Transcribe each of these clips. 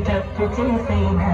తప్పు చేసైనా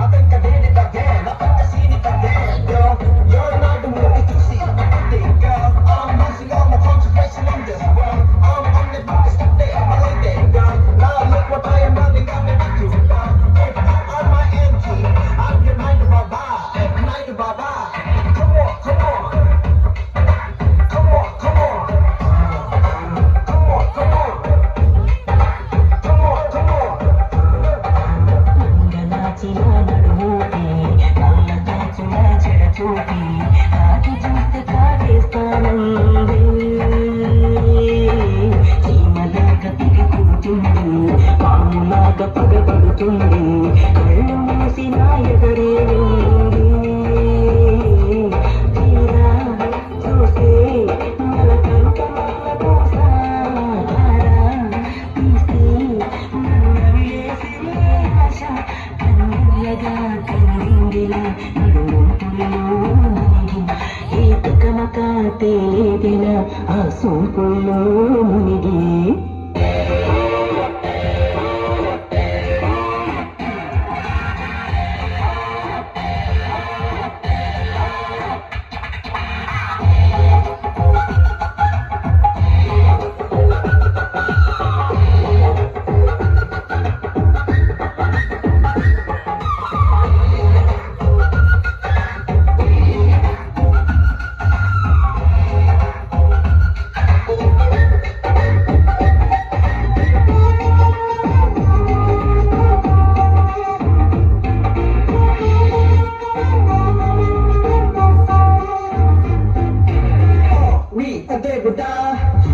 I think I did it again. I think I seen it again, girl. You're not the movie to see. I think, girl. I'm losing all my concentration on this world. I'm the biggest today. I'm a lady, girl. Now look what I am running. I'm ready to girl. If I'm on my empty, I'm your night of Baba. Night of Baba. Come on, come on. Come on, come on. Come on, come on. Come on, come on. ఆకి చూస్తే కాటేస్తానంది చీమలాగా తిరుగుతుంది పాములాగా పగబడుతుంది కళ్ళు మూసిన ఎదురే తీరా చూసే మలకంట మల్ల పూసారా తీసి నవ్వేసి ఆశ కన్నెల్లగా కన్నింగిలా తేలిదిన ఆ సూపుల్లో మునిగి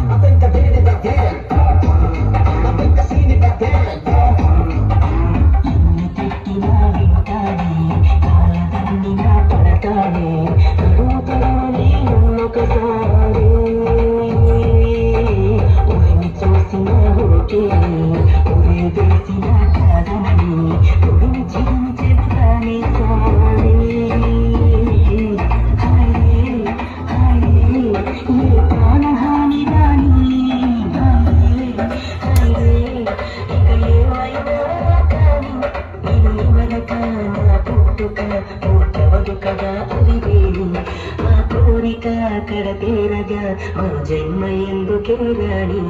I think I did it again. I think I seen it again. తిట్టినా వింటాడే కాలదన్నినా పడతాడే అడుగుతాడే ఒక్కసారి ఉరిమి చూసిన ఓకే ఉరి వేసిన కాదని ఉరిమి చిరుమి చెబుతానే సారీ అక్కడ తీరగా మా జన్మ ఎందుకే రాణి